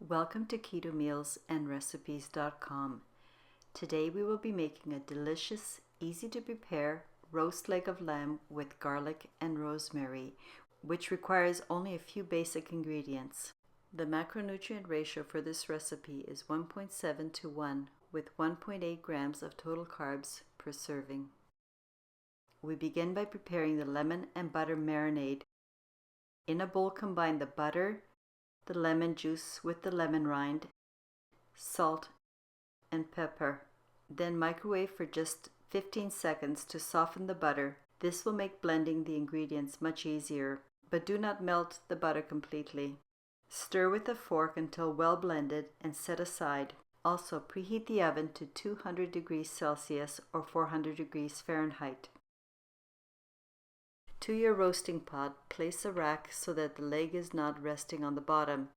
Welcome to Keto Meals and Recipes.com. Today we will be making a delicious, easy to prepare roast leg of lamb with garlic and rosemary, which requires only a few basic ingredients. The macronutrient ratio for this recipe is 1.7 to 1, with 1.8 grams of total carbs per serving. We begin by preparing the lemon and butter marinade. In a bowl, combine the butter, the lemon juice with the lemon rind, salt, and pepper. Then microwave for just 15 seconds to soften the butter. This will make blending the ingredients much easier, but do not melt the butter completely. Stir with a fork until well blended and set aside. Also, preheat the oven to 200 degrees Celsius or 400 degrees Fahrenheit. To your roasting pot, place a rack so that the leg is not resting on the bottom.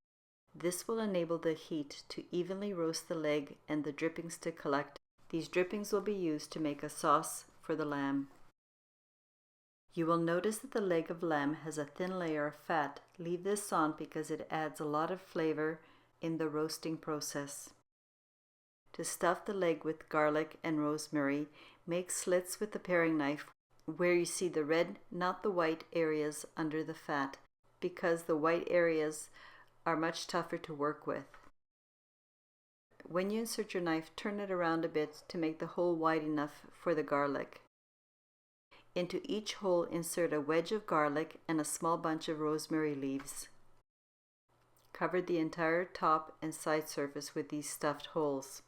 This will enable the heat to evenly roast the leg and the drippings to collect. These drippings will be used to make a sauce for the lamb. You will notice that the leg of lamb has a thin layer of fat. Leave this on because it adds a lot of flavor in the roasting process. To stuff the leg with garlic and rosemary, make slits with the paring knife where you see the red, not the white areas under the fat, because the white areas are much tougher to work with. When you insert your knife, turn it around a bit to make the hole wide enough for the garlic. Into each hole, insert a wedge of garlic and a small bunch of rosemary leaves. Cover the entire top and side surface with these stuffed holes.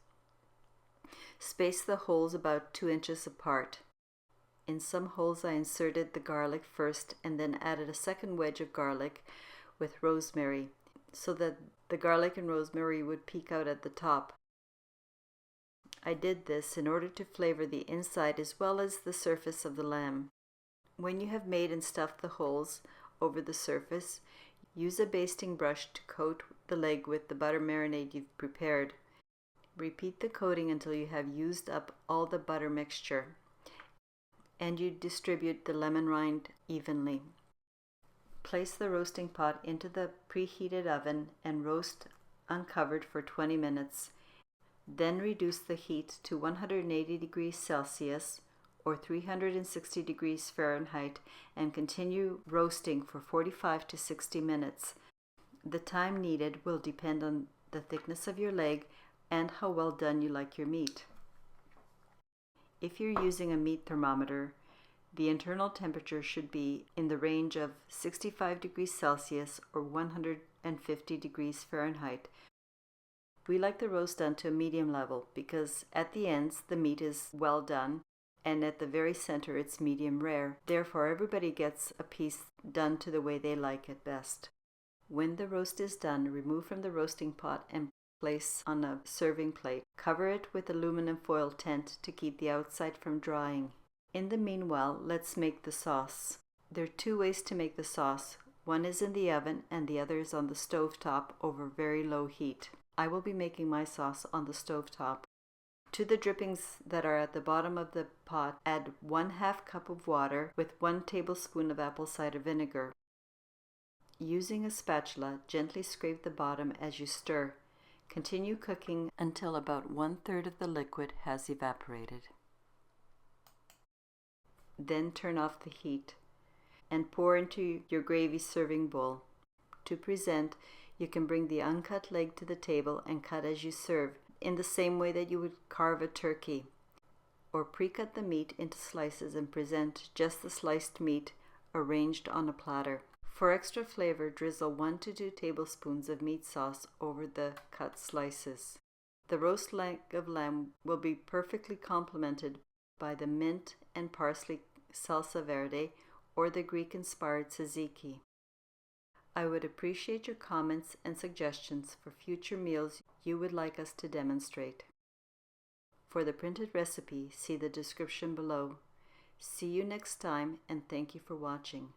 Space the holes about 2 inches apart. In some holes I inserted the garlic first and then added a second wedge of garlic with rosemary so that the garlic and rosemary would peek out at the top. I did this in order to flavor the inside as well as the surface of the lamb. When you have made and stuffed the holes over the surface, use a basting brush to coat the leg with the butter marinade you've prepared. Repeat the coating until you have used up all the butter mixture, and you distribute the lemon rind evenly. Place the roasting pot into the preheated oven and roast uncovered for 20 minutes. Then reduce the heat to 180 degrees Celsius or 360 degrees Fahrenheit and continue roasting for 45 to 60 minutes. The time needed will depend on the thickness of your leg and how well done you like your meat. If you're using a meat thermometer, the internal temperature should be in the range of 65 degrees Celsius or 150 degrees Fahrenheit. We like the roast done to a medium level because at the ends the meat is well done and at the very center it's medium rare. Therefore everybody gets a piece done to the way they like it best. When the roast is done, remove from the roasting pot and place on a serving plate. Cover it with aluminum foil tent to keep the outside from drying. In the meanwhile, let's make the sauce. There are 2 ways to make the sauce. One is in the oven and the other is on the stove top over very low heat. I will be making my sauce on the stove top. To the drippings that are at the bottom of the pot, add 1/2 cup of water with 1 tablespoon of apple cider vinegar. Using a spatula, gently scrape the bottom as you stir. Continue cooking until about 1/3 of the liquid has evaporated. Then turn off the heat and pour into your gravy serving bowl. To present, you can bring the uncut leg to the table and cut as you serve, in the same way that you would carve a turkey. Or pre-cut the meat into slices and present just the sliced meat arranged on a platter. For extra flavor, drizzle 1 to 2 tablespoons of meat sauce over the cut slices. The roast leg of lamb will be perfectly complemented by the mint and parsley Salsa Verde or the Greek-inspired tzatziki. I would appreciate your comments and suggestions for future meals you would like us to demonstrate. For the printed recipe, see the description below. See you next time and thank you for watching.